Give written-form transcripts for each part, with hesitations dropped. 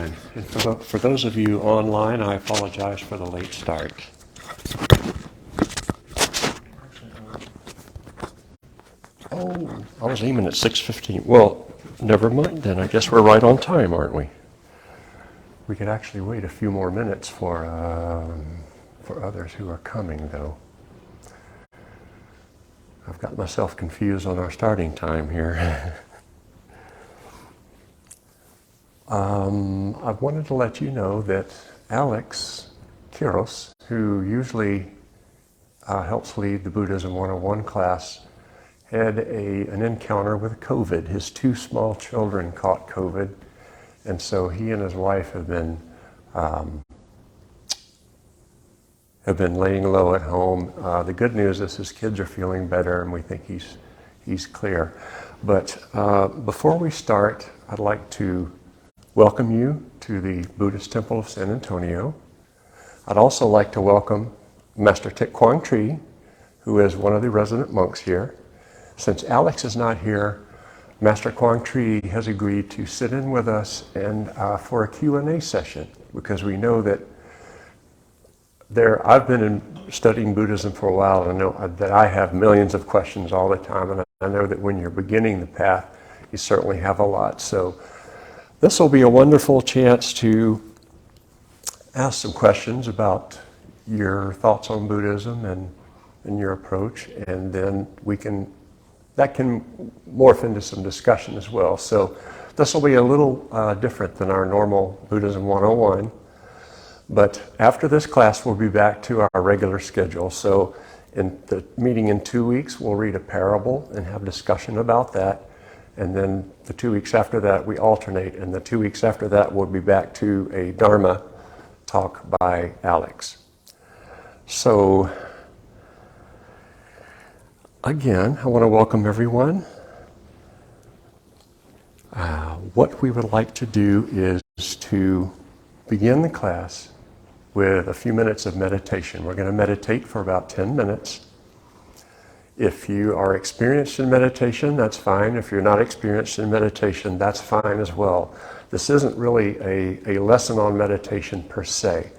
time. And for those of you online, I apologize for the late start. Oh, I was aiming at 6:15. Well, never mind then. I guess we're right on time, aren't we? We could actually wait a few more minutes for others who are coming, though. I've got myself confused on our starting time here. I wanted to let you know that Alex Kiros, who usually helps lead the Buddhism 101 class, had an encounter with COVID. His two small children caught COVID, and so he and his wife have been laying low at home. The good news is his kids are feeling better, and we think he's clear. But before we start, I'd like to welcome you to the Buddhist Temple of San Antonio. I'd also like to welcome Master Thích Quang, who is one of the resident monks here. Since Alex is not here, Master Quang has agreed to sit in with us and for a Q&A session, because we know that I've been studying Buddhism for a while, and I know that I have millions of questions all the time, and I know that when you're beginning the path, you certainly have a lot. So this will be a wonderful chance to ask some questions about your thoughts on Buddhism and your approach, and then that can morph into some discussion as well. So this will be a little different than our normal Buddhism 101. But after this class, we'll be back to our regular schedule. So in the meeting in 2 weeks, we'll read a parable and have discussion about that. And then the 2 weeks after that, we alternate. And the 2 weeks after that, we'll be back to a Dharma talk by Alex. So again, I want to welcome everyone. What we would like to do is to begin the class with a few minutes of meditation. We're going to meditate for about 10 minutes. If you are experienced in meditation, that's fine. If you're not experienced in meditation, that's fine as well. This isn't really a lesson on meditation per se,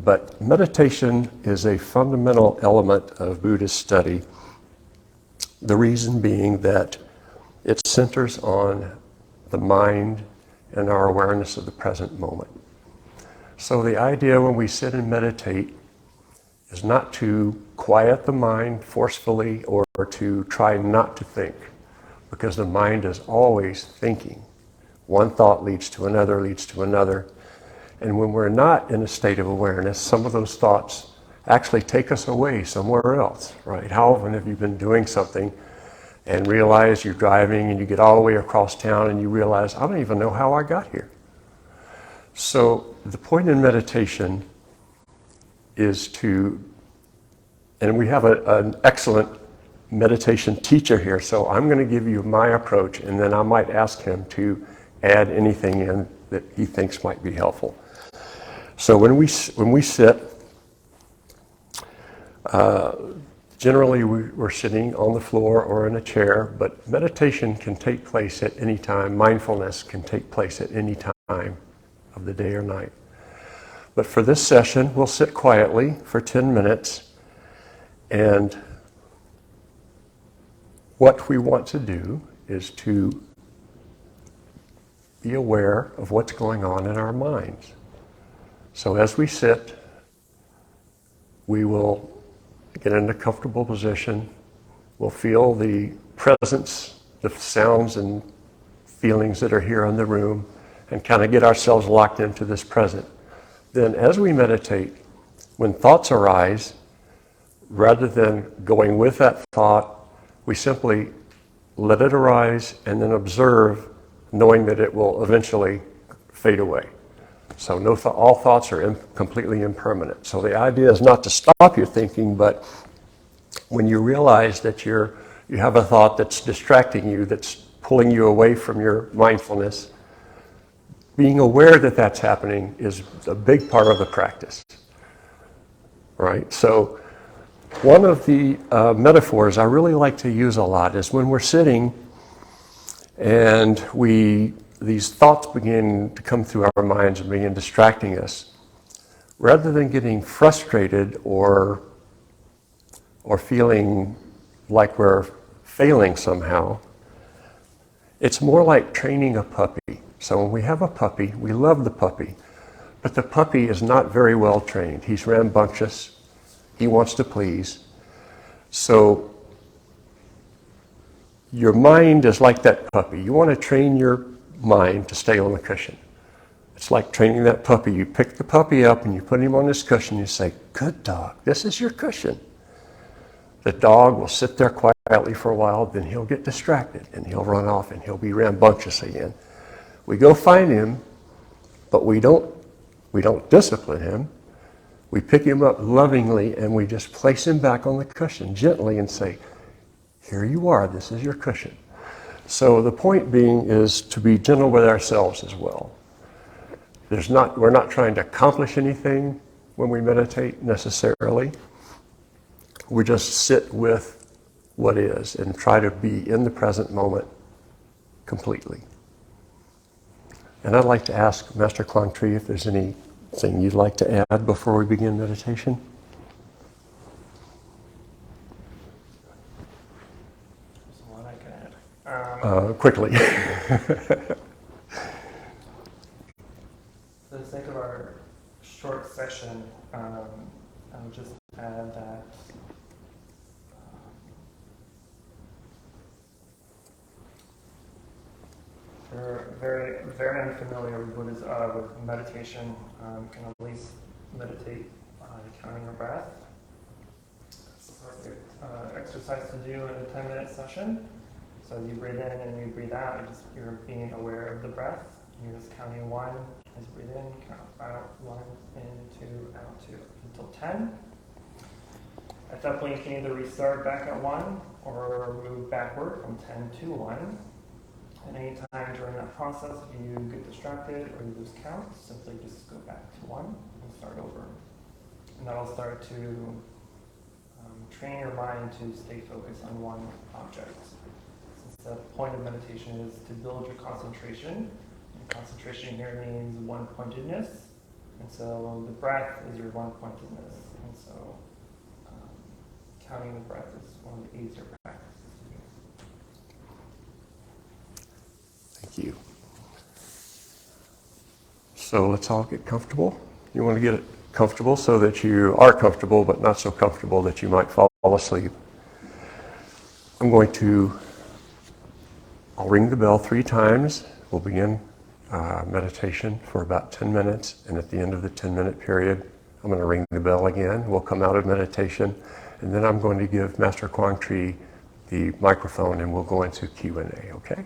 but meditation is a fundamental element of Buddhist study. The reason being that it centers on the mind and our awareness of the present moment. So the idea when we sit and meditate is not to quiet the mind forcefully or to try not to think, because the mind is always thinking. One thought leads to another, and when we're not in a state of awareness, some of those thoughts actually take us away somewhere else, right? How often have you been doing something and realize you're driving and you get all the way across town and you realize, I don't even know how I got here. So the point in meditation is and we have an excellent meditation teacher here, so I'm going to give you my approach, and then I might ask him to add anything in that he thinks might be helpful. So when we sit, generally we're sitting on the floor or in a chair, but meditation can take place at any time. Mindfulness can take place at any time of the day or night. But for this session, we'll sit quietly for 10 minutes, and what we want to do is to be aware of what's going on in our minds. So as we sit, we will get in a comfortable position. We'll feel the presence, the sounds and feelings that are here in the room, and kind of get ourselves locked into this present. Then as we meditate, when thoughts arise, rather than going with that thought, we simply let it arise and then observe, knowing that it will eventually fade away. So all thoughts are completely impermanent. So the idea is not to stop your thinking, but when you realize that you have a thought that's distracting you, that's pulling you away from your mindfulness, being aware that that's happening is a big part of the practice, right? So one of the metaphors I really like to use a lot is when we're sitting and we these thoughts begin to come through our minds and begin distracting us, rather than getting frustrated or feeling like we're failing somehow, it's more like training a puppy. So when we have a puppy, we love the puppy, but the puppy is not very well trained. He's rambunctious. He wants to please. So your mind is like that puppy. You want to train your mind to stay on the cushion. It's like training that puppy. You pick the puppy up and you put him on this cushion. You say, "Good dog, this is your cushion." The dog will sit there quietly for a while, then he'll get distracted and he'll run off and he'll be rambunctious again. We go find him, but we don't discipline him. We pick him up lovingly and we just place him back on the cushion gently and say, "Here you are, this is your cushion." So the point being is to be gentle with ourselves as well. We're not trying to accomplish anything when we meditate necessarily. We just sit with what is and try to be in the present moment completely. And I'd like to ask Master Quang if there's anything you'd like to add before we begin meditation. There's a lot I can add. Quickly. For the sake of our short session, I would just add that for very unfamiliar with Buddhism, with meditation, can at least meditate by counting your breath. It's a perfect exercise to do in a 10-minute session. So you breathe in and you breathe out, you're being aware of the breath. You're just counting one as you breathe in, count out 1, in, 2, out 2, until 10. At that point, you can either restart back at 1 or move backward from 10 to 1. At any time during that process, if you get distracted or you lose count, simply just go back to 1 and start over. And that'll start to train your mind to stay focused on one object. Since the point of meditation is to build your concentration, and concentration here means one-pointedness, and so the breath is your one-pointedness, and so counting the breath is one of the easier practices. Thank you. So let's all get comfortable. You want to get comfortable so that you are comfortable, but not so comfortable that you might fall asleep. I'll ring the bell 3 times. We'll begin meditation for about 10 minutes, and at the end of the 10-minute period, I'm going to ring the bell again. We'll come out of meditation, and then I'm going to give Master Quang the microphone, and we'll go into Q&A, okay?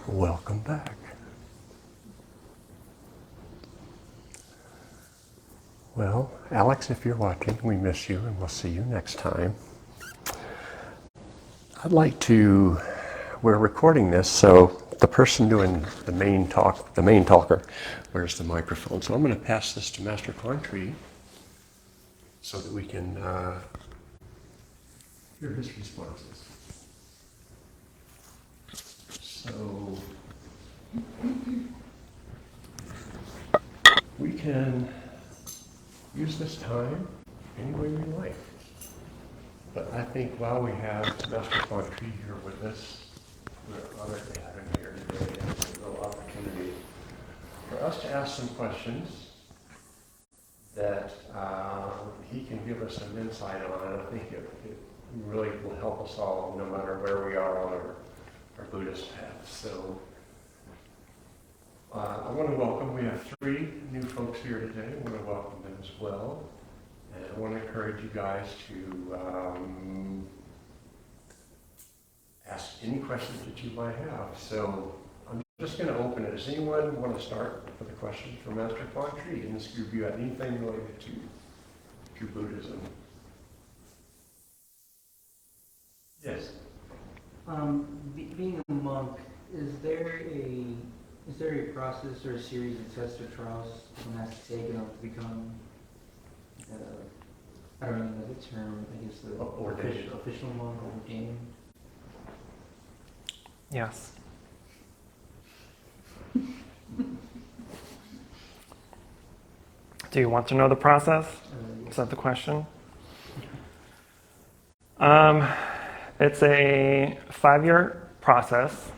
Welcome back. Well, Alex, if you're watching, we miss you and we'll see you next time. I'd like to, we're recording this, so the person doing the main talker, where's the microphone? So I'm going to pass this to Master Quang so that we can hear his responses. So we can use this time any way we like. But I think while we have Master Quang here with us, we're honored to have him here today, and it's a real opportunity for us to ask some questions that he can give us some insight on, and I think it really will help us all, no matter where we are on our Buddhist path. So I want to welcome, we have 3 new folks here today. I want to welcome them as well. And I want to encourage you guys to ask any questions that you might have. So I'm just going to open it. Does anyone want to start with a question for Master Quang in this group? You have anything related to Buddhism? Yes. Being a monk, is there a process or a series of tests or trials one has to take in order to become, I don't even know the term, I guess the official monk or ordained? Yes. Do you want to know the process? Yes. Is that the question? It's a 5-year process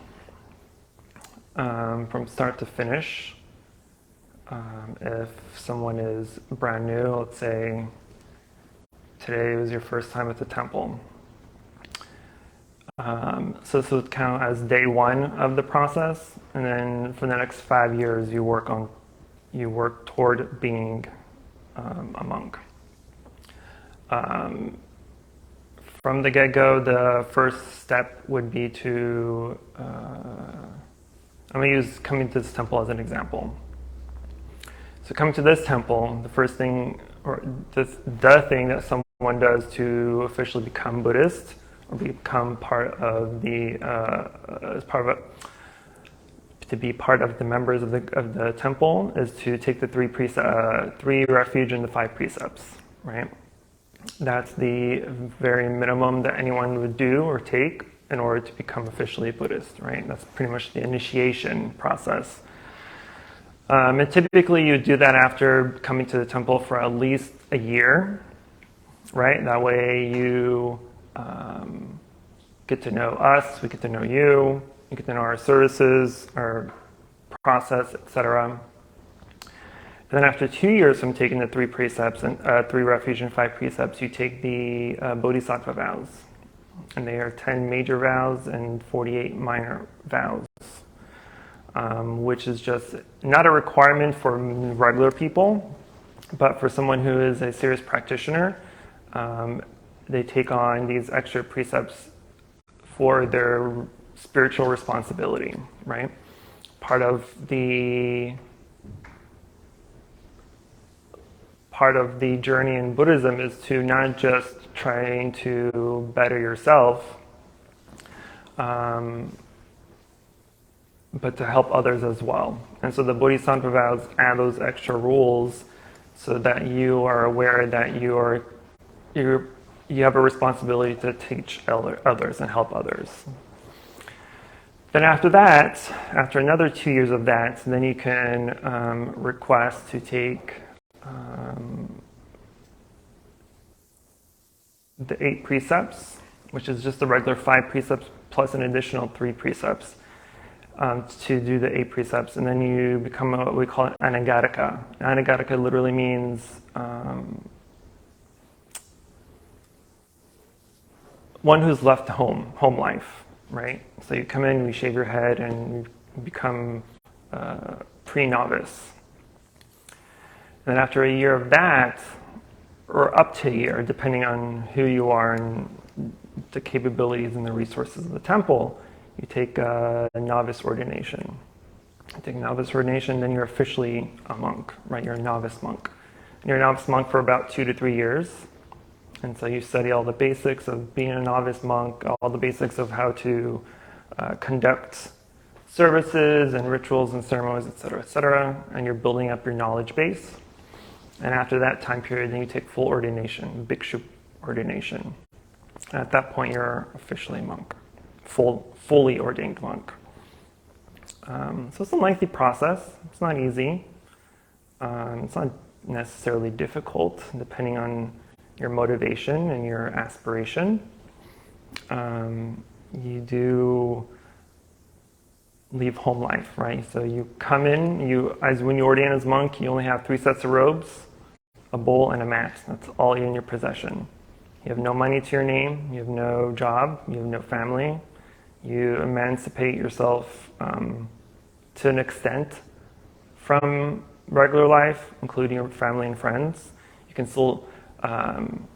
from start to finish. If someone is brand new, let's say today was your first time at the temple. So this would count as day 1 of the process, and then for the next 5 years you work toward being a monk. From the get-go, the first step would be to, I'm going to use coming to this temple as an example. So coming to this temple, the first thing, or the thing that someone does to officially become Buddhist, or become part of the, to be part of the members of the temple, is to take the 3 refuge and the 5 precepts, right? That's the very minimum that anyone would do or take in order to become officially Buddhist, right? That's pretty much the initiation process. And typically you do that after coming to the temple for at least a year, right? That way you get to know us, we get to know you get to know our services, our process, etc. Then after 2 years from taking the 3 precepts, and 3 refuge and 5 precepts, you take the Bodhisattva vows. And they are 10 major vows and 48 minor vows, which is just not a requirement for regular people, but for someone who is a serious practitioner, they take on these extra precepts for their spiritual responsibility, right? Part of the journey in Buddhism is to not just trying to better yourself, but to help others as well. And so the Bodhisattva vows add those extra rules so that you are aware that you have a responsibility to teach others and help others. Then after that, after another 2 years of that, then you can request to take the 8 precepts, which is just the regular 5 precepts plus an additional 3 precepts to do the 8 precepts. And then you become what we call an anagataka. Anagataka literally means one who's left home life, right? So you come in, you shave your head, and you become pre-novice. And then after a year of that, or up to a year, depending on who you are and the capabilities and the resources of the temple, you take a novice ordination. You take novice ordination, then you're officially a monk, right? You're a novice monk. And you're a novice monk for about 2 to 3 years. And so you study all the basics of being a novice monk, all the basics of how to conduct services and rituals and ceremonies, et cetera, and you're building up your knowledge base. And after that time period, then you take full ordination, bhikshu ordination. And at that point, you're officially a monk, fully ordained monk. So it's a lengthy process. It's not easy. It's not necessarily difficult, depending on your motivation and your aspiration. You do leave home life, right? So you come in, when you ordain as monk, you only have 3 sets of robes, a bowl, and a mat. That's all in your possession. You have no money to your name, you have no job, you have no family. You emancipate yourself to an extent from regular life, including your family and friends. You can still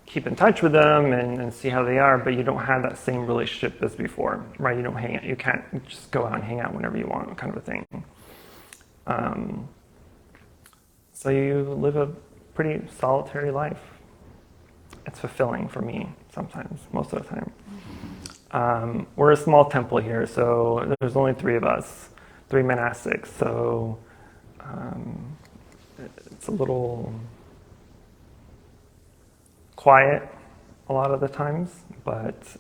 keep in touch with them and see how they are, but you don't have that same relationship as before, right? You don't hang out. You can't just go out and hang out whenever you want, kind of a thing. So you live a pretty solitary life. It's fulfilling for me sometimes, most of the time. We're a small temple here, so there's only 3 of us, 3 monastics, so it's a little quiet a lot of the times, but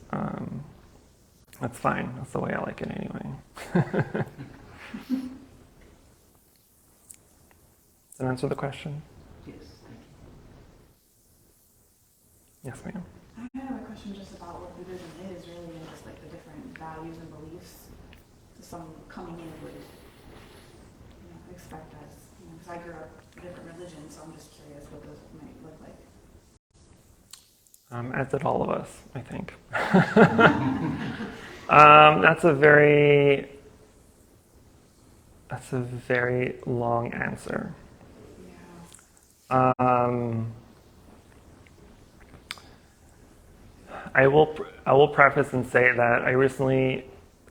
that's fine. That's the way I like it anyway. Does that answer the question? Yes, thank you. Yes, ma'am. I have a question just about what Buddhism is really, and just like the different values and beliefs that someone coming in would, expect as, because I grew up in a different religion, so I'm just curious what those might look like. As did all of us, I think. That's a very long answer. Yeah. I will preface and say that I recently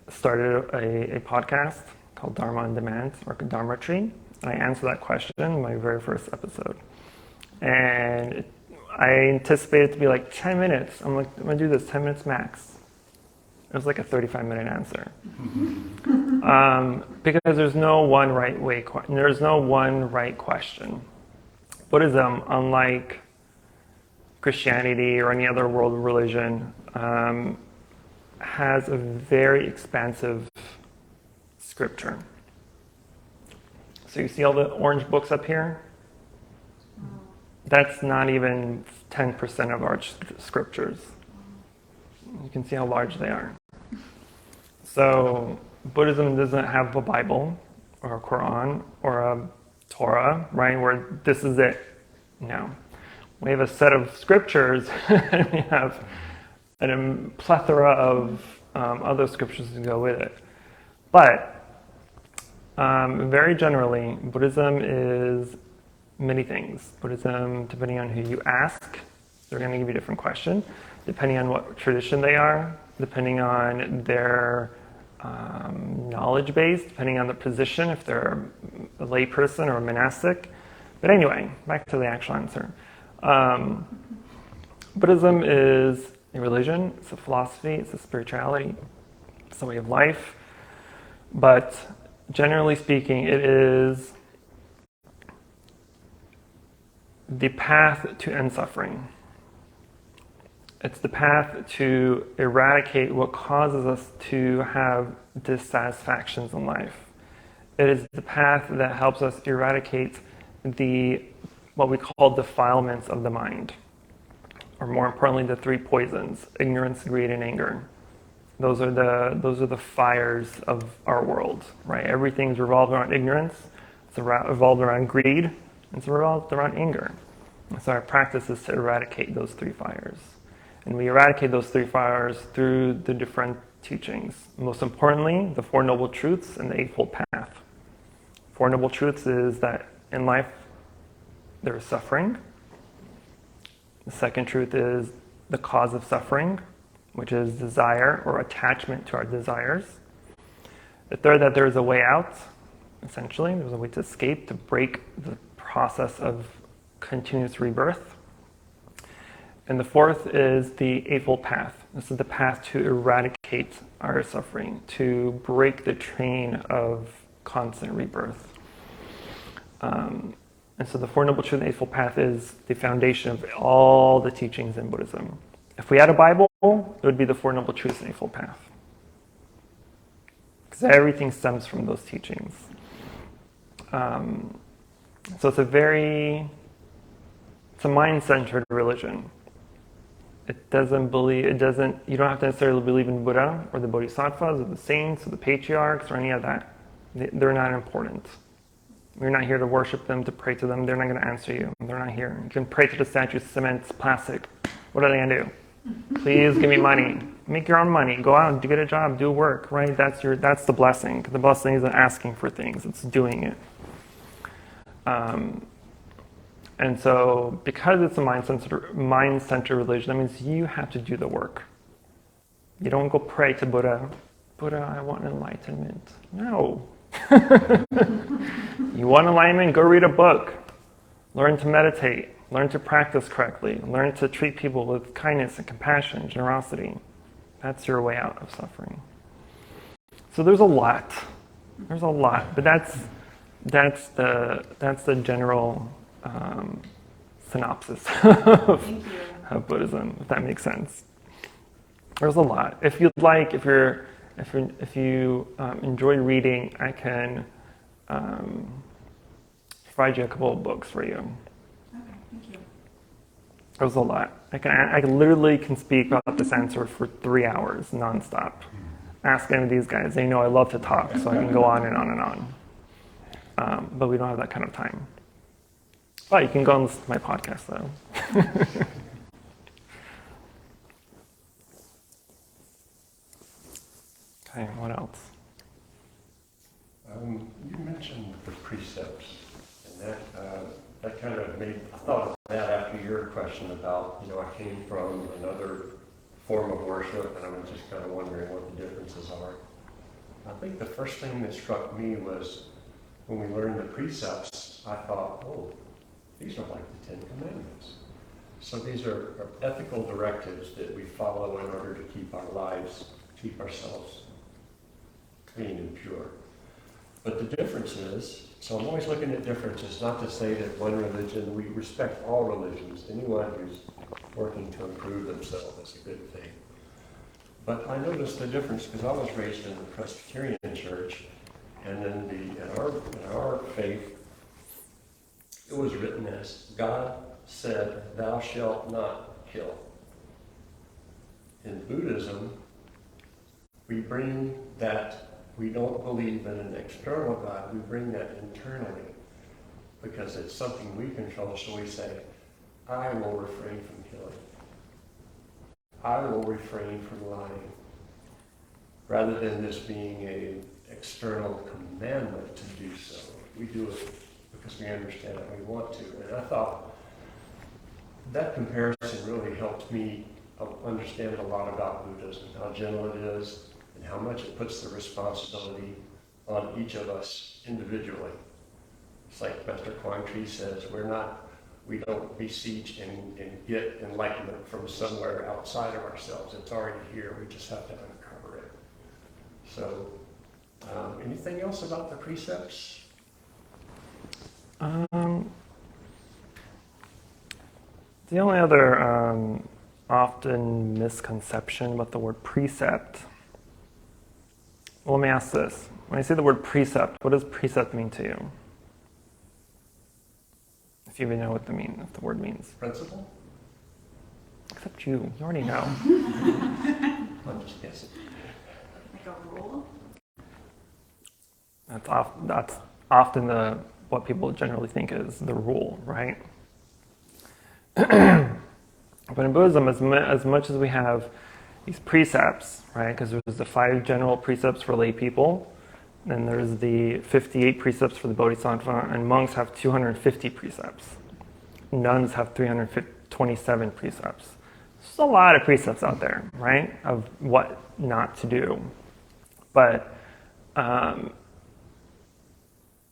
started a podcast called Dharma on Demand, or Dharma Tree, and I answered that question in my very first episode. And I anticipated it to be like 10 minutes. I'm like, I'm going to do this 10 minutes max. It was like a 35-minute answer. Because there's no one right way, there's no one right question. Buddhism, unlike Christianity or any other world religion, has a very expansive scripture. So you see all the orange books up here? That's not even 10% of our scriptures. You can see how large they are. So Buddhism doesn't have a Bible or a Quran or a Torah, right, where this is it. No. We have a set of scriptures and we have a plethora of other scriptures to go with it. But very generally, Buddhism is many things. Buddhism, depending on who you ask, they're going to give you a different question, depending on what tradition they are, depending on their knowledge base, depending on the position, if they're a lay person or a monastic. But anyway, back to the actual answer. Buddhism is a religion, it's a philosophy, it's a spirituality, it's a way of life. But generally speaking, it is the path to end suffering. It's the path to eradicate what causes us to have dissatisfactions in life. It is the path that helps us eradicate what we call defilements of the mind, or more importantly, the 3 poisons: ignorance, greed, and anger. Those are the fires of our world, right? Everything's revolved around ignorance. It's revolved around greed. It's revolved around anger. So our practice is to eradicate those 3 fires. And we eradicate those 3 fires through the different teachings. Most importantly, the 4 Noble Truths and the Eightfold Path. 4 Noble Truths is that in life there is suffering. The second truth is the cause of suffering, which is desire or attachment to our desires. The third, that there is a way out, essentially. There's a way to escape, to break the process of continuous rebirth. And the fourth is the Eightfold Path. This is the path to eradicate our suffering, to break the chain of constant rebirth. And so the Four Noble Truths and the Eightfold Path is the foundation of all the teachings in Buddhism. If we had a Bible, it would be the Four Noble Truths and the Eightfold Path. Because everything stems from those teachings. So it's a mind-centered religion. You don't have to necessarily believe in Buddha or the Bodhisattvas or the saints or the patriarchs or any of that. They're not important. You're not here to worship them, to pray to them. They're not going to answer you. They're not here. You can pray to the statues, cement, plastic. What are they going to do? Please give me money. Make your own money. Go out and get a job, do work, right? That's the blessing. The blessing isn't asking for things, it's doing it. And so because it's a mind-centered religion, that means you have to do the work. You don't go pray to Buddha. Buddha, I want enlightenment. No. You want enlightenment? Go read a book. Learn to meditate. Learn to practice correctly. Learn to treat people with kindness and compassion, generosity. That's your way out of suffering. So there's a lot. There's a lot, but that's the general synopsis of Buddhism, if that makes sense. There's a lot. If you enjoy reading, I can provide you a couple of books for you. Okay, thank you. There's a lot. I literally can speak about this answer for 3 hours nonstop. Ask any of these guys. They know I love to talk, so I can go on and on and on. But we don't have that kind of time. But you can go and listen to my podcast, though. Okay, what else? You mentioned the precepts, and that kind of I thought of that after your question about, I came from another form of worship, and I'm just kind of wondering what the differences are. I think the first thing that struck me was when we learned the precepts, I thought, these are like the Ten Commandments. So these are ethical directives that we follow in order to keep our lives, keep ourselves clean and pure. But the difference is, so I'm always looking at differences, not to say that one religion, we respect all religions. Anyone who's working to improve themselves is a good thing. But I noticed the difference because I was raised in the Presbyterian church, and then in our faith, it was written as, God said, thou shalt not kill. In Buddhism, we bring that, we don't believe in an external God, we bring that internally because it's something we control, so we say, I will refrain from killing. I will refrain from lying. Rather than this being an external commandment to do so. We do it because we understand that we want to. And I thought that comparison really helped me understand a lot about Buddhism, how gentle it is, and how much it puts the responsibility on each of us individually. It's like Master Quang says, we don't besiege and get enlightenment from somewhere outside of ourselves. It's already here. We just have to uncover it. So, anything else about the precepts? The only other often misconception about the word precept. Well, let me ask this. When I say the word precept, what does precept mean to you? If you even know what the word means. Principle? Except you already know. I'm just guessing. Like a rule? That's often what people generally think is the rule, right? But in Buddhism, as much as we have these precepts, right? Because there's the 5 general precepts for lay people, then there's the 58 precepts for the Bodhisattva, and monks have 250 precepts. Nuns have 327 precepts. There's a lot of precepts out there, right? Of what not to do. But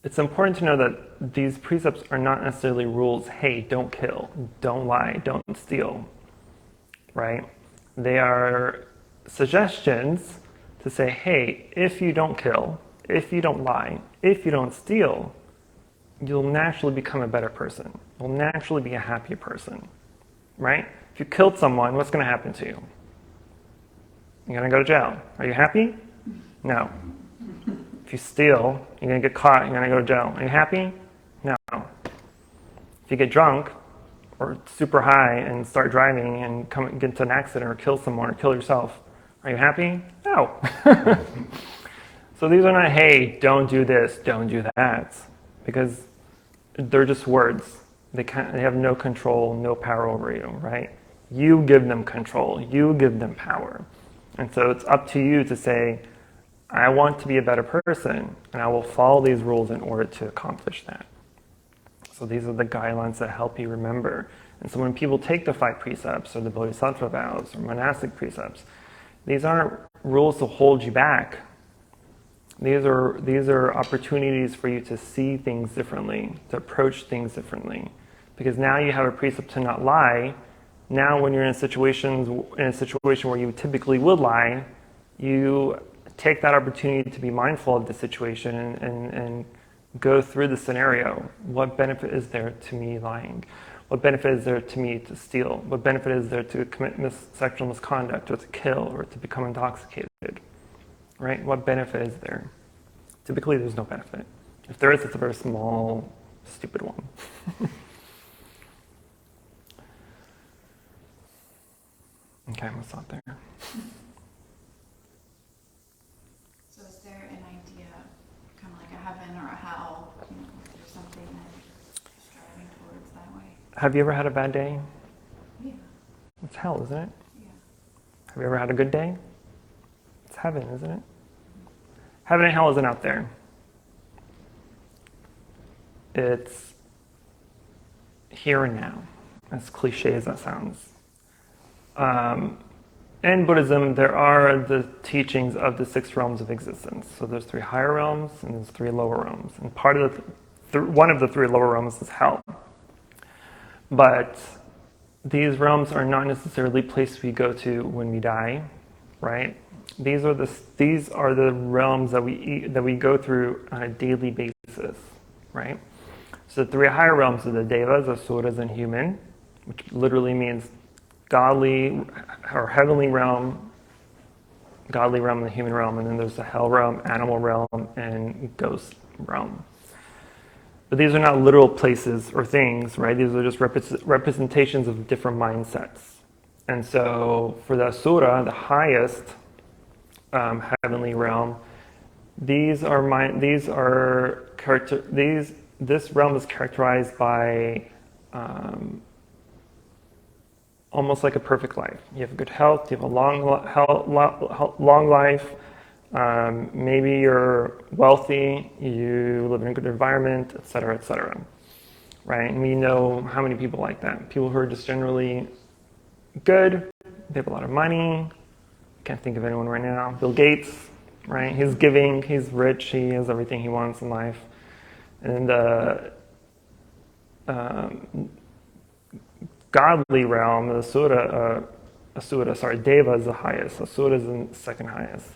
it's important to know that these precepts are not necessarily rules. Hey, don't kill, don't lie, don't steal, right? They are suggestions to say, hey, if you don't kill, if you don't lie, if you don't steal, you'll naturally become a better person. You'll naturally be a happy person, right? If you killed someone, what's going to happen to you? You're going to go to jail. Are you happy? No. If you steal, you're going to get caught, you're going to go to jail. Are you happy? No. If you get drunk or super high and start driving and get into an accident or kill someone or kill yourself, are you happy? No. So these are not, hey, don't do this, don't do that, because they're just words. They have no control, no power over you, right? You give them control, you give them power. And so it's up to you to say, I want to be a better person, and I will follow these rules in order to accomplish that. So these are the guidelines that help you remember. And so when people take the 5 precepts or the Bodhisattva vows or monastic precepts, these aren't rules to hold you back. These are opportunities for you to see things differently, to approach things differently. Because now you have a precept to not lie. Now when you're in a situation where you typically would lie, you take that opportunity to be mindful of the situation and go through the scenario. What benefit is there to me lying? What benefit is there to me to steal? What benefit is there to commit sexual misconduct or to kill or to become intoxicated? Right? What benefit is there? Typically there's no benefit. If there is, it's a very small, stupid one. Okay, I'm gonna stop there. So is there an idea, kind of like a heaven or a hell, is there something that you're striving towards that way? Have you ever had a bad day? Yeah. It's hell, isn't it? Yeah. Have you ever had a good day? It's heaven, isn't it? Heaven and hell isn't out there. It's here and now, as cliche as that sounds. In Buddhism, there are the teachings of the 6 realms of existence. So there's 3 higher realms and there's 3 lower realms. And part of one of the 3 lower realms is hell. But these realms are not necessarily places we go to when we die, right? These are the realms that we go through on a daily basis, right? So the 3 higher realms are the devas, asuras, and human, which literally means godly or heavenly realm, godly realm, and the human realm, and then there's the hell realm, animal realm, and ghost realm. But these are not literal places or things, right? These are just representations of different mindsets. And so for the asura, the highest heavenly realm, this realm is characterized by almost like a perfect life. You have good health, you have a long life, maybe you're wealthy, you live in a good environment, etc., right? And we know how many people like that. People who are just generally good, they have a lot of money. Can't think of anyone right now. Bill Gates, right? He's giving, he's rich, he has everything he wants in life. And godly realm, the deva is the highest, asura is the second highest.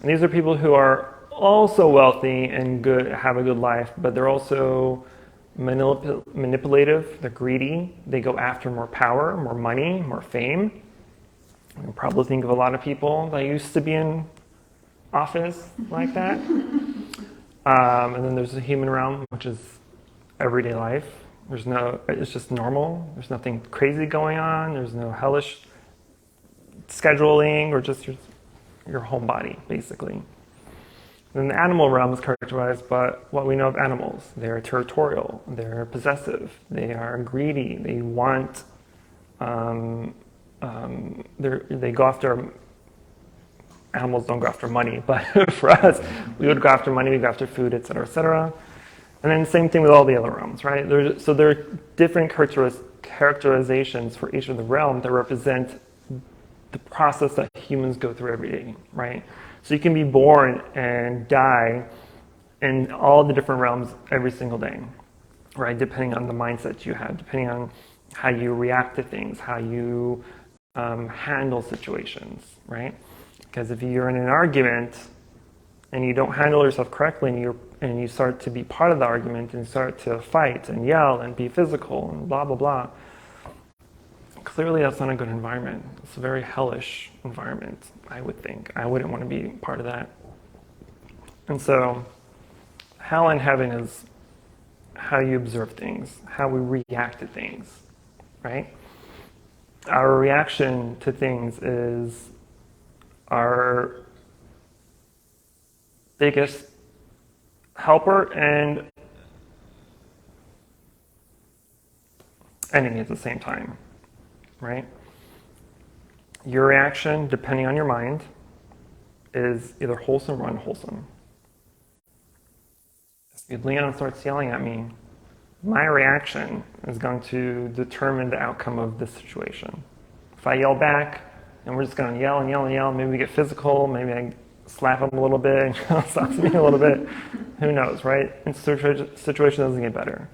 And these are people who are also wealthy and good, have a good life, but they're also manipulative, they're greedy, they go after more power, more money, more fame. You can probably think of a lot of people that used to be in office like that. And then there's the human realm, which is everyday life. It's just normal. There's nothing crazy going on. There's no hellish scheduling or just your homebody, basically. Then the animal realm is characterized by what we know of animals. They're territorial. They're possessive. They are greedy. They want. They go after. Animals don't go after money, but for us, we would go after money. We go after food, etc., etc. And then same thing with all the other realms, right? So there are different characterizations for each of the realms that represent the process that humans go through every day, right? So you can be born and die in all the different realms every single day, right? Depending on the mindset you have, depending on how you react to things, how you handle situations, right? Because if you're in an argument and you don't handle yourself correctly, and you start to be part of the argument and start to fight and yell and be physical and blah blah blah, clearly that's not a good environment. It's a very hellish environment, I would think. I wouldn't want to be part of that. And so hell and heaven is how you observe things, how we react to things, right? Our reaction to things is our biggest helper and enemy at the same time, right? Your reaction, depending on your mind, is either wholesome or unwholesome. If Leon starts yelling at me, my reaction is going to determine the outcome of this situation. If I yell back, and we're just going to yell and yell and yell, maybe we get physical, maybe I slap him a little bit, and he slaps me a little bit, who knows, right? And the situation doesn't get better.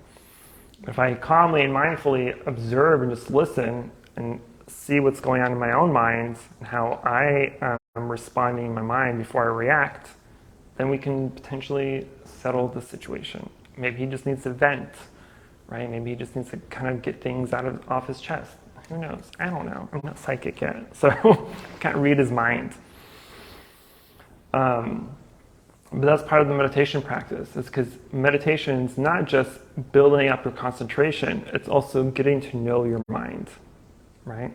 If I calmly and mindfully observe and just listen and see what's going on in my own mind and how I am responding in my mind before I react, then we can potentially settle the situation. Maybe he just needs to vent, right? Maybe he just needs to kind of get things off his chest. Who knows? I don't know. I'm not psychic yet, so can't read his mind. But that's part of the meditation practice. It's because meditation is not just building up your concentration, it's also getting to know your mind, right?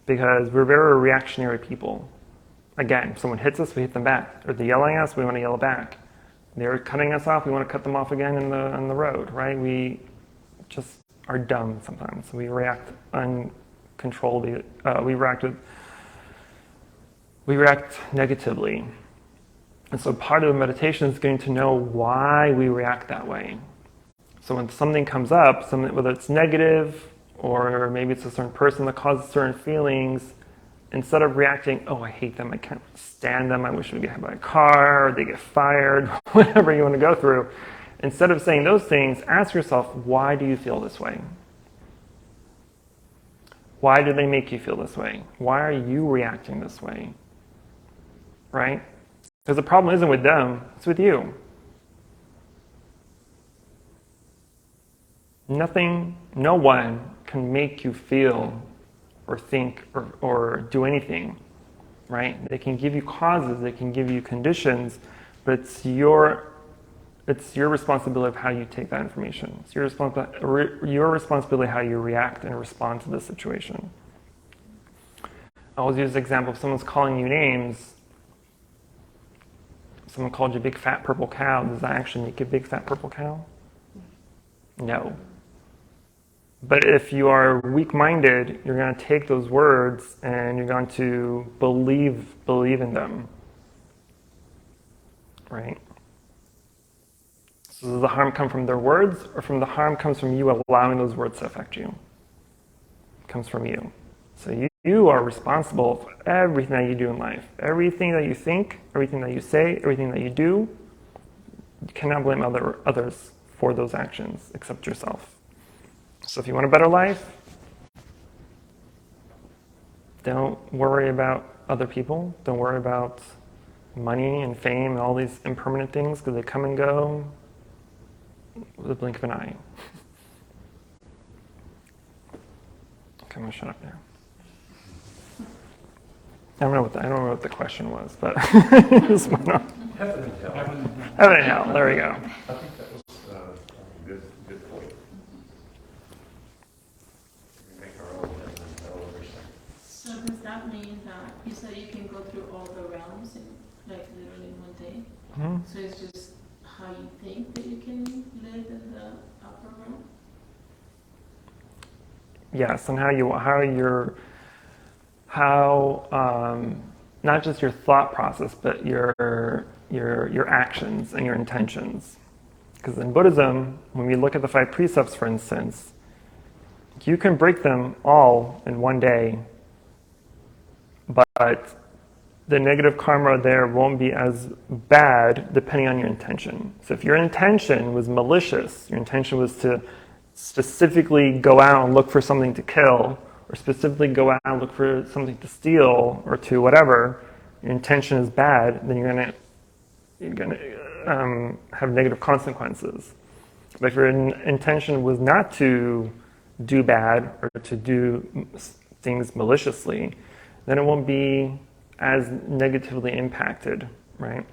Because we're very reactionary people. Again, if someone hits us, we hit them back. Or they're yelling at us, we want to yell back. They're cutting us off, we want to cut them off again on the road, right? We just are dumb sometimes. We react uncontrollably. We react negatively. And so part of the meditation is getting to know why we react that way. So when something comes up, whether it's negative or maybe it's a certain person that causes certain feelings, instead of reacting, oh, I hate them, I can't stand them, I wish we get hit by a car, or they get fired, whatever you want to go through, instead of saying those things, ask yourself, why do you feel this way? Why do they make you feel this way? Why are you reacting this way? Right? Because the problem isn't with them, it's with you. Nothing, no one can make you feel or think or do anything, right? They can give you causes, they can give you conditions, but it's your responsibility of how you take that information. It's your responsibility how you react and respond to the situation. I always use the example, if someone's calling you names, someone called you big fat purple cow, does that actually make you a big fat purple cow? No. But if you are weak-minded, you're going to take those words and you're going to believe in them, right? So does the harm come from their words, or from the harm comes from you allowing those words to affect you? It comes from you. So you are responsible for everything that you do in life. Everything that you think, everything that you say, everything that you do, you cannot blame others for those actions except yourself. So if you want a better life, don't worry about other people. Don't worry about money and fame and all these impermanent things, because they come and go with a blink of an eye. Okay, I'm going to shut up now. I don't know what the question was, but just went on. Heaven and hell. Heaven and hell, there we go. I think that was a good point. We make our own heaven and hell every second. So does that mean that you said you can go through all the realms in like literally in one day? Mm-hmm. So it's just how you think that you can live in the upper realm? Yes, and not just your thought process, but your actions and your intentions. Because in Buddhism, when we look at the 5 precepts, for instance, you can break them all in one day, but the negative karma there won't be as bad depending on your intention. So if your intention was malicious, your intention was to specifically go out and look for something to kill, or specifically go out and look for something to steal, or to whatever, your intention is bad, then you're gonna have negative consequences. But if your intention was not to do bad or to do things maliciously, then it won't be as negatively impacted, right?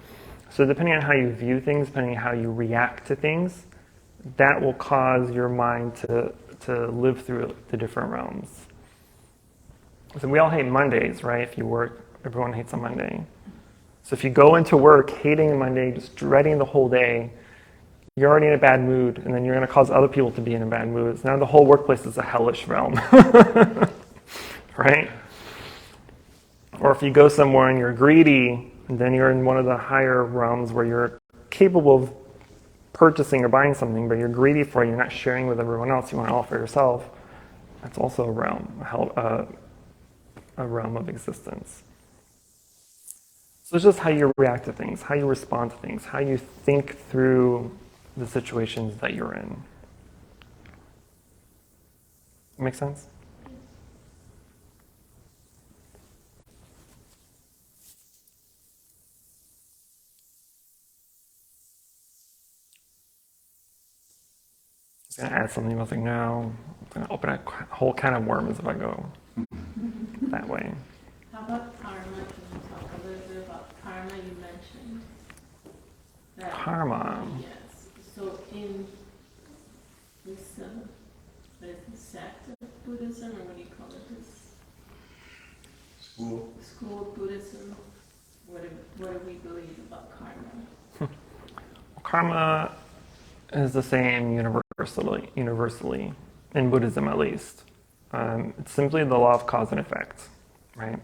So depending on how you view things, depending on how you react to things, that will cause your mind to live through the different realms. So we all hate Mondays, right? If you work, everyone hates a Monday. So if you go into work hating a Monday, just dreading the whole day, you're already in a bad mood, and then you're going to cause other people to be in a bad mood. So now the whole workplace is a hellish realm, right? Or if you go somewhere and you're greedy, then you're in one of the higher realms where you're capable of purchasing or buying something, but you're greedy for it, you're not sharing with everyone else, you want it all for yourself. That's also a realm, a realm of existence. So it's just how you react to things, how you respond to things, how you think through the situations that you're in. Make sense? I was going to add something, I was like, no, I'm going to open a whole can of worms if I go that way. How about karma? Can you talk a little bit about karma you mentioned? Karma. Yes. So in this, what is the sect of Buddhism, or what do you call it? This school of Buddhism. What do we believe about karma? Karma is the same universally, in Buddhism at least. It's simply the law of cause and effect, right?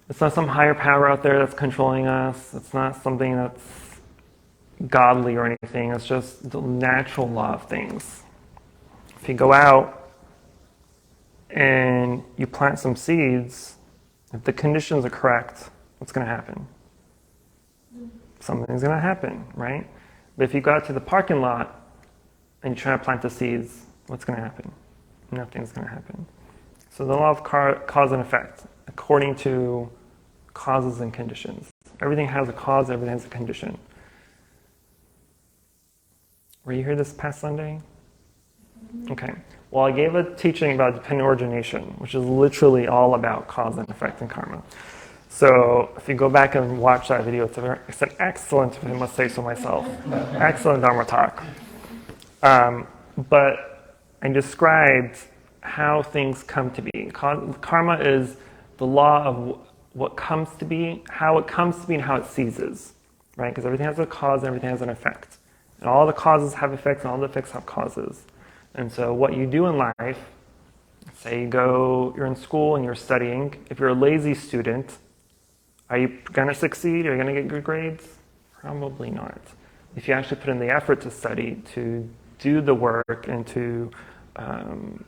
It's not some higher power out there that's controlling us. It's not something that's godly or anything. It's just the natural law of things. If you go out and you plant some seeds, if the conditions are correct, what's going to happen? Something's going to happen, right? But if you go out to the parking lot and you try to plant the seeds, what's going to happen? Nothing's going to happen. So the law of cause and effect, according to causes and conditions. Everything has a cause, everything has a condition. Were you here this past Sunday? Okay. Well, I gave a teaching about dependent origination, which is literally all about cause and effect and karma. So if you go back and watch that video, it's an excellent, if I must say so myself, excellent Dharma talk. But I described how things come to be. Karma is the law of what comes to be, how it comes to be, and how it ceases, right? Because everything has a cause and everything has an effect. And all the causes have effects and all the effects have causes. And so what you do in life, say you're in school and you're studying, if you're a lazy student, are you going to succeed? Are you going to get good grades? Probably not. If you actually put in the effort to study, to do the work, and to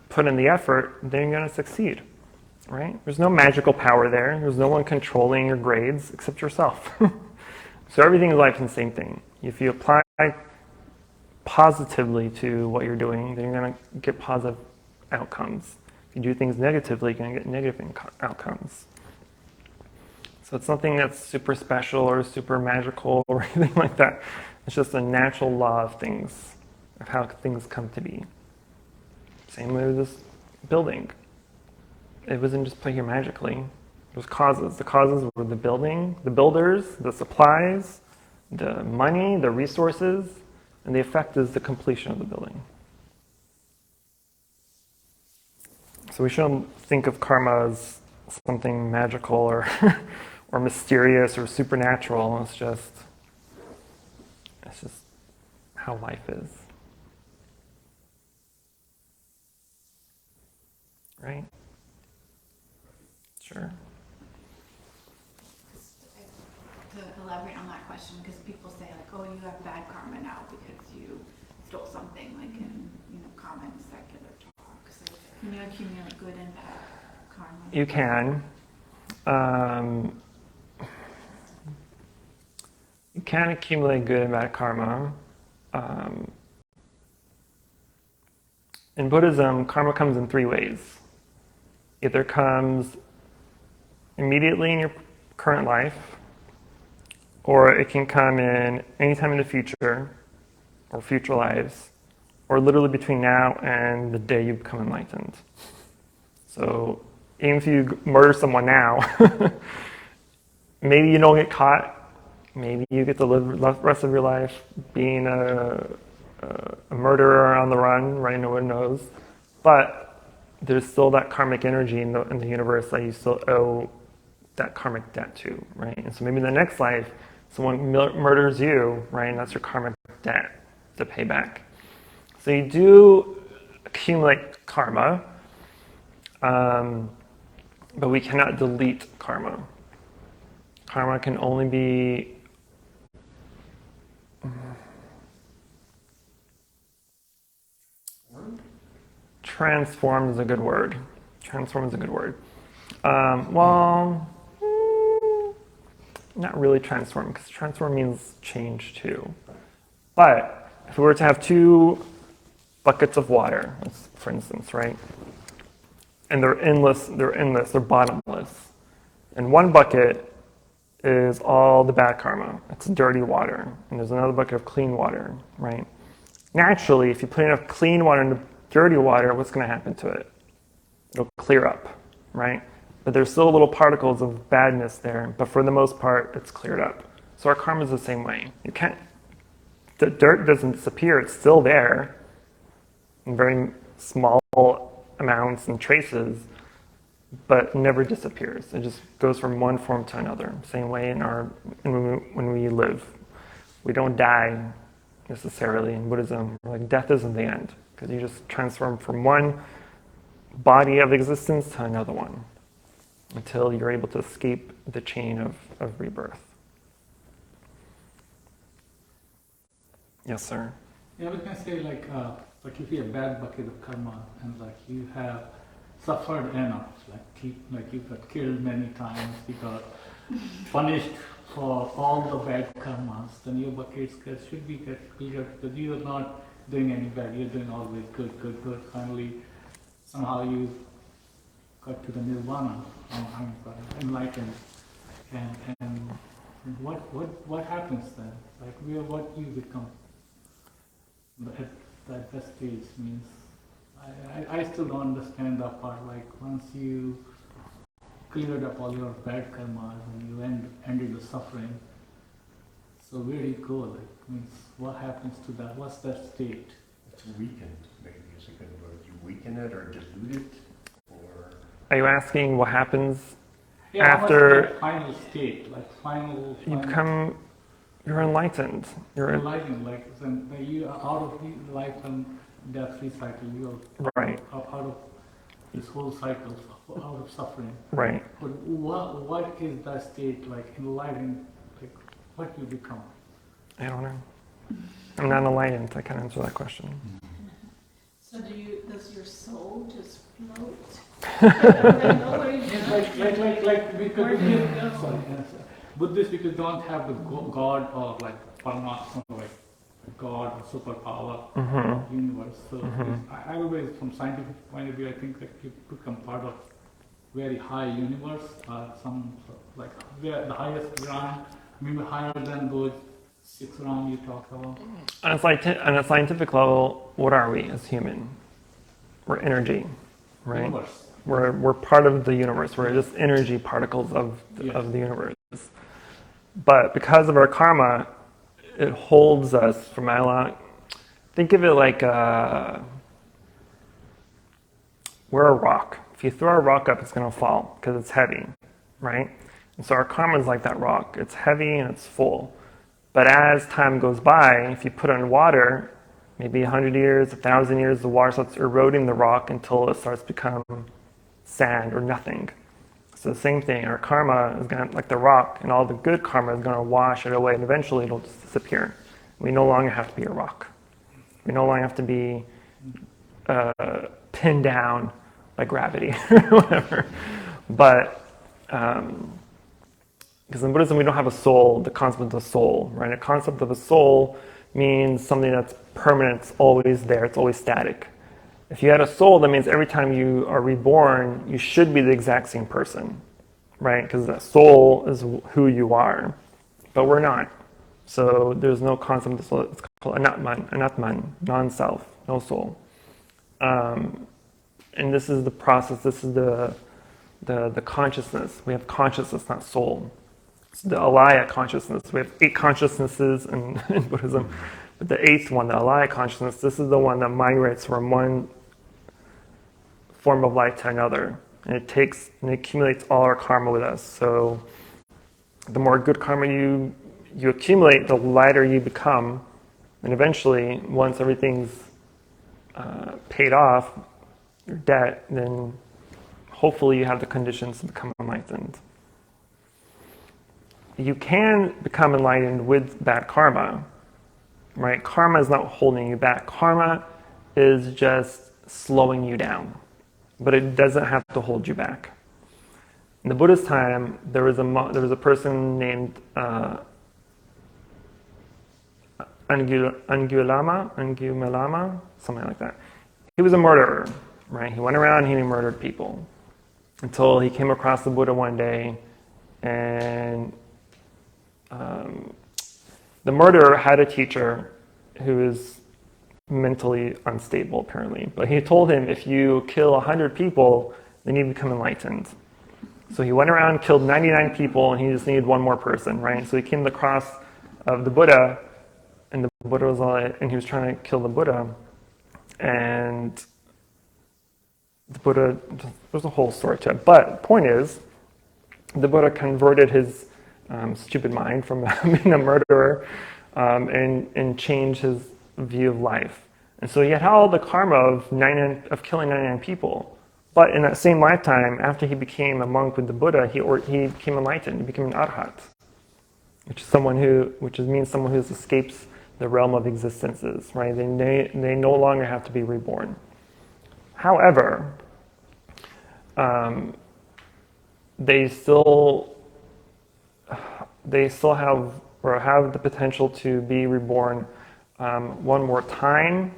put in the effort, then you're going to succeed, right? There's no magical power there. There's no one controlling your grades except yourself. So everything in life is the same thing. If you apply positively to what you're doing, then you're going to get positive outcomes. If you do things negatively, you're going to get negative outcomes. So it's nothing that's super special or super magical or anything like that. It's just a natural law of things, of how things come to be. Same way with this building. It wasn't just put here magically. It was causes. The causes were the building, the builders, the supplies, the money, the resources, and the effect is the completion of the building. So we shouldn't think of karma as something magical or or mysterious or supernatural. It's just how life is. Right? Sure. To elaborate on that question, because people say like, oh, you have bad karma now because you stole something, like in common secular talk. So can you accumulate good and bad karma? You can. You can accumulate good and bad karma. In Buddhism, karma comes in three ways. Either comes immediately in your current life, or it can come in any time in the future, or future lives, or literally between now and the day you become enlightened. So even if you murder someone now, maybe you don't get caught. Maybe you get to live the rest of your life being a murderer on the run, right? No one knows. But there's still that karmic energy in the universe that you still owe that karmic debt to, right? And so maybe in the next life, someone murders you, right? And that's your karmic debt to pay back. So you do accumulate karma, but we cannot delete karma. Karma can only be transformed is a good word. Transform is a good word. Not really transform, because transform means change too. But if we were to have two buckets of water, for instance, right? And they're endless, they're bottomless. And one bucket is all the bad karma. It's dirty water. And there's another bucket of clean water, right? Naturally, if you put enough clean water into dirty water, what's going to happen to it? It'll clear up, right? But there's still little particles of badness there, but for the most part, it's cleared up. So our karma is the same way. The dirt doesn't disappear, it's still there in very small amounts and traces, but never disappears. It just goes from one form to another. Same way when we live. We don't die necessarily in Buddhism. Like death isn't the end, because you just transform from one body of existence to another one until you're able to escape the chain of rebirth. Yes, sir. Yeah, we can say like if you have a bad bucket of karma and like you have suffered enough, like you got killed many times, you got punished for all the bad karmas, then your buckets should be cleared because you are not doing any bad, you're doing always good. Finally, somehow you got to the nirvana, enlightened, and what happens then? Like what you become at that stage means. I still don't understand that part. Like once you cleared up all your bad karmas and you ended the suffering, so where do you go? Like means what happens to that? What's that state? It's weakened, maybe is a good word. You weaken it or dilute it, or... Are you asking what happens after after final state, like final you're enlightened. You're enlightened, like you are out of the life and death cycle. You are right. out of this whole cycle, out of suffering. Right. But what is that state like? Enlightened, like what you become? I don't know. I'm not enlightened. I can't answer that question. So does your soul just float? I know where you're like we Where do you go? sorry, Buddhists because don't have the God or like Paramatma, like God or superpower of universe. So I always, from scientific point of view, I think that you become part of very high universe, some like the highest ground, maybe higher than those 6 rounds you talked about. On a scientific level, what are we as human? We're energy, right? Universe. We're part of the universe. We're just energy particles of the universe. But because of our karma, it holds us from long. Think of it like we're a rock. If you throw a rock up, it's going to fall because it's heavy, right? And so our karma is like that rock. It's heavy and it's full. But as time goes by, if you put it in water, maybe 100 years, 1,000 years, the water starts eroding the rock until it starts to become sand or nothing. So the same thing, our karma is going to, like the rock, and all the good karma is going to wash it away, and eventually it'll just disappear. We no longer have to be a rock. We no longer have to be pinned down by gravity or whatever. But because in Buddhism we don't have a soul, the concept of the soul, right? A concept of a soul means something that's permanent, it's always there, it's always static. If you had a soul, that means every time you are reborn, you should be the exact same person, right? Because that soul is who you are, but we're not. So there's no concept of soul. It's called anatman, non-self, no soul. And this is the process. This is the consciousness. We have consciousness, not soul. It's the alaya consciousness. We have 8 consciousnesses in Buddhism, but the 8th one, the alaya consciousness, this is the one that migrates from one form of life to another, and it accumulates all our karma with us. So the more good karma you accumulate, the lighter you become, and eventually, once everything's paid off, your debt, then hopefully you have the conditions to become enlightened. You can become enlightened with bad karma, right? Karma is not holding you back. Karma is just slowing you down, but it doesn't have to hold you back. In the Buddhist time, there was a person named Anguilama, something like that. He was a murderer, right? He went around and he murdered people until he came across the Buddha one day, and the murderer had a teacher who is mentally unstable, apparently. But he told him, if you kill 100 people, then you become enlightened. So he went around, killed 99 people, and he just needed one more person, right? So he came to the cross of the Buddha, and the Buddha was and he was trying to kill the Buddha, and the Buddha, there's a whole story to it. But the point is, the Buddha converted his stupid mind from being a murderer and changed his view of life. And so he had all the karma of killing 99 people. But in that same lifetime, after he became a monk with the Buddha, he became enlightened. He became an arhat, which means someone who escapes the realm of existences, right? They no longer have to be reborn. However, they still have the potential to be reborn one more time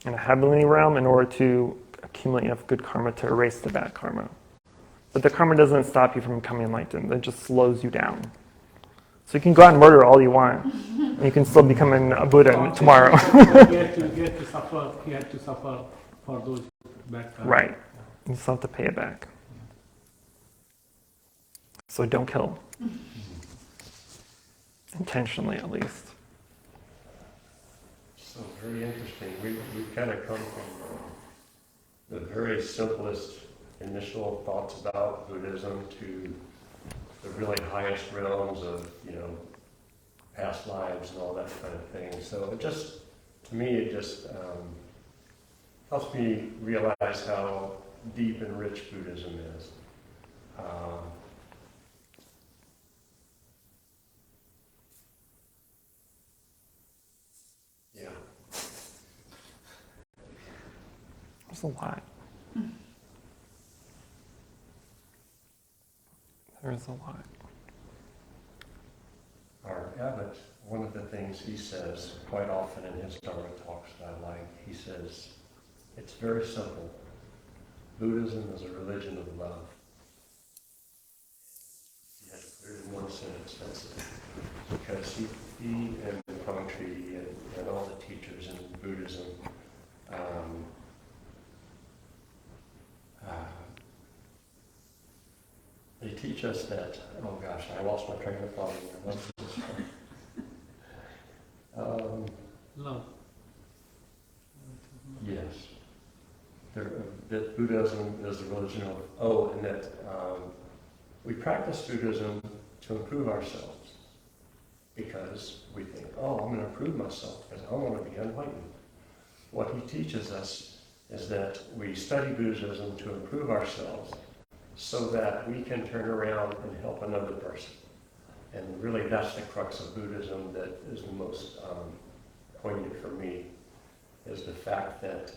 in a heavenly realm in order to accumulate enough good karma to erase the bad karma. But the karma doesn't stop you from becoming enlightened. It just slows you down. So you can go out and murder all you want, and you can still become a Buddha tomorrow. He had to suffer for those bad karma. Right. You still have to pay it back. So don't kill. Intentionally, at least. So very interesting. We've kind of come from the very simplest initial thoughts about Buddhism to the really highest realms of, past lives and all that kind of thing. So to me, it just helps me realize how deep and rich Buddhism is. Yeah. There's a lot. There's a lot. Our abbot, one of the things he says quite often in his Dharma talks that I like, he says, it's very simple. Buddhism is a religion of love. He had to put it in one sentence, that's it. Because he and Quang and all the teachers in Buddhism they teach us that, oh gosh, I lost my train of thought again. Love. Yes. That Buddhism is the religion of, and that we practice Buddhism to improve ourselves. Because we think, I'm going to improve myself because I want to be enlightened. What he teaches us is that we study Buddhism to improve ourselves so that we can turn around and help another person. And really that's the crux of Buddhism that is the most poignant for me, is the fact that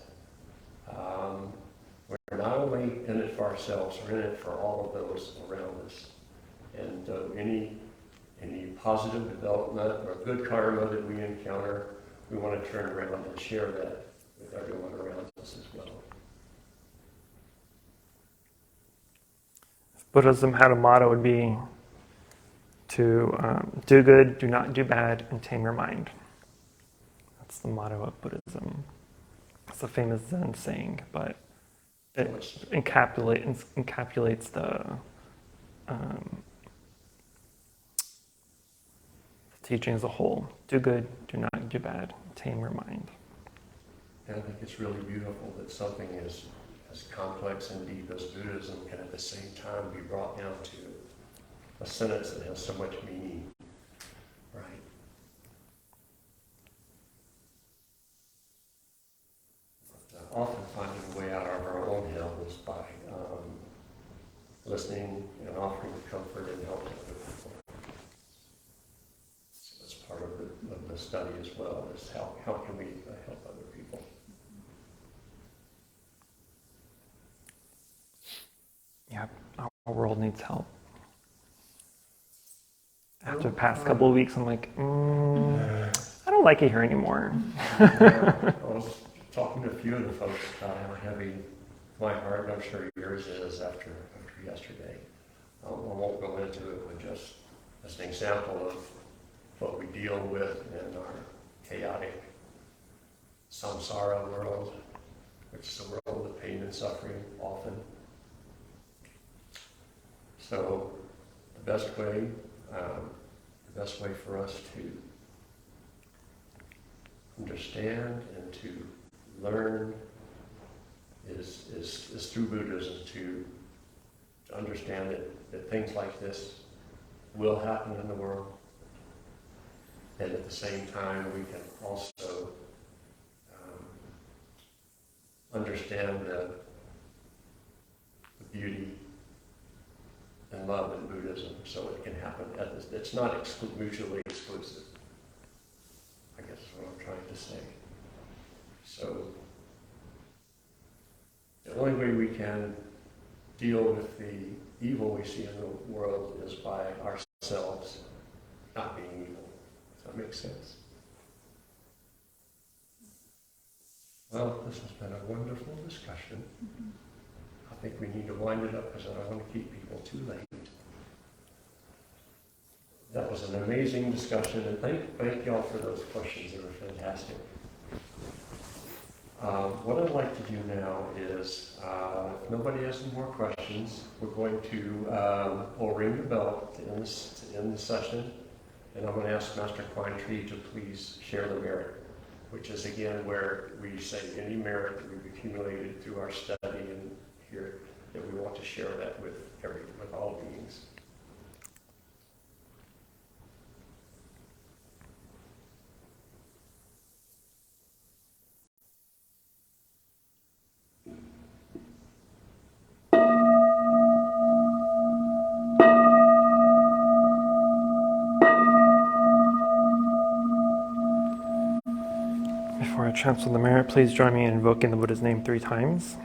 We're not only in it for ourselves, we're in it for all of those around us. And any positive development or good karma that we encounter, we want to turn around and share that with everyone around us as well. If Buddhism had a motto, it would be to do good, do not do bad, and tame your mind. That's the motto of Buddhism. It's a famous Zen saying, but it encapsulates the teaching as a whole. Do good, do not do bad, tame your mind. And I think it's really beautiful that something as complex and deep as Buddhism can at the same time be brought down to a sentence that has so much meaning, right? But, often finding a way out of our own hell is by listening and offering comfort and help to other people. So that's part of the study as well, is how can we help other people. Yeah, our world needs help. After the past couple of weeks, I'm like, I don't like it here anymore. I was talking to a few of the folks about how heavy my heart, and I'm sure yours is after yesterday. I won't go into it, but just as an example of what we deal with in our chaotic samsara world, which is a world of pain and suffering often. So the best way for us to understand and to learn is through Buddhism, to understand that things like this will happen in the world, and at the same time we can also understand the beauty and love in Buddhism, so it can happen. It's not mutually exclusive, I guess is what I'm trying to say. So the only way we can deal with the evil we see in the world is by ourselves not being evil. Does that make sense? Well, this has been a wonderful discussion. I think we need to wind it up because I don't want to keep people too late. That was an amazing discussion, and thank y'all for those questions. They were fantastic. What I'd like to do now is, if nobody has any more questions, we're going to, we'll ring the bell to end the session, and I'm going to ask Master Quang to please share the merit, which is again where we say any merit that we've accumulated through our study and here, that we want to share that with all beings. Before I transfer the merit, please join me in invoking the Buddha's name 3 times.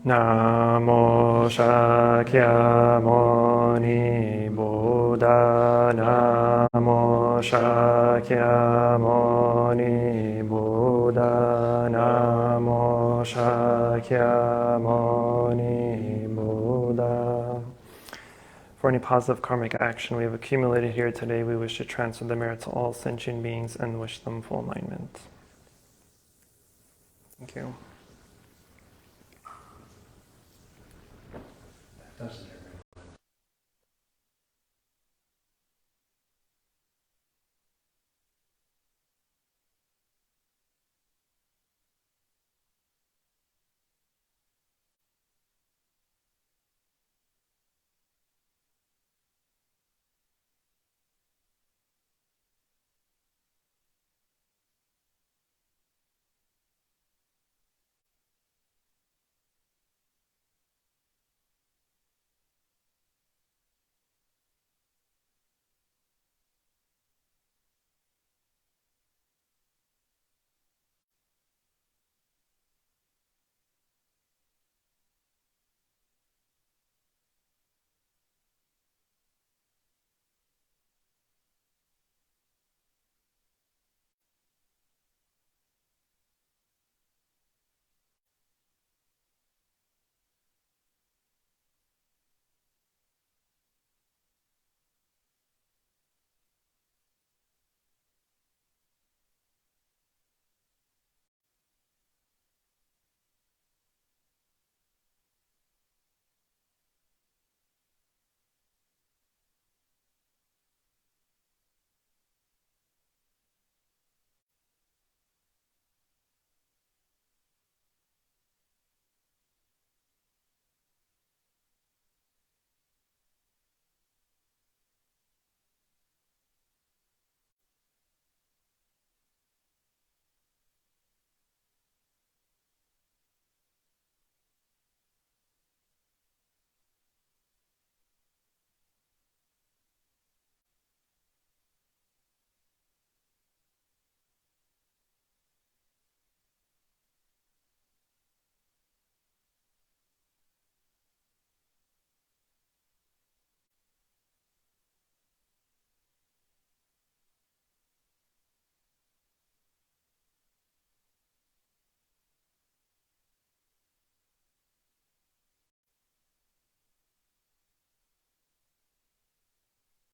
Namo Shakyamuni Buddha. Namo Shakyamuni Buddha. Namo Shakyamuni Buddha. For any positive karmic action we have accumulated here today, we wish to transfer the merit to all sentient beings and wish them full alignment. Thank you. Doesn't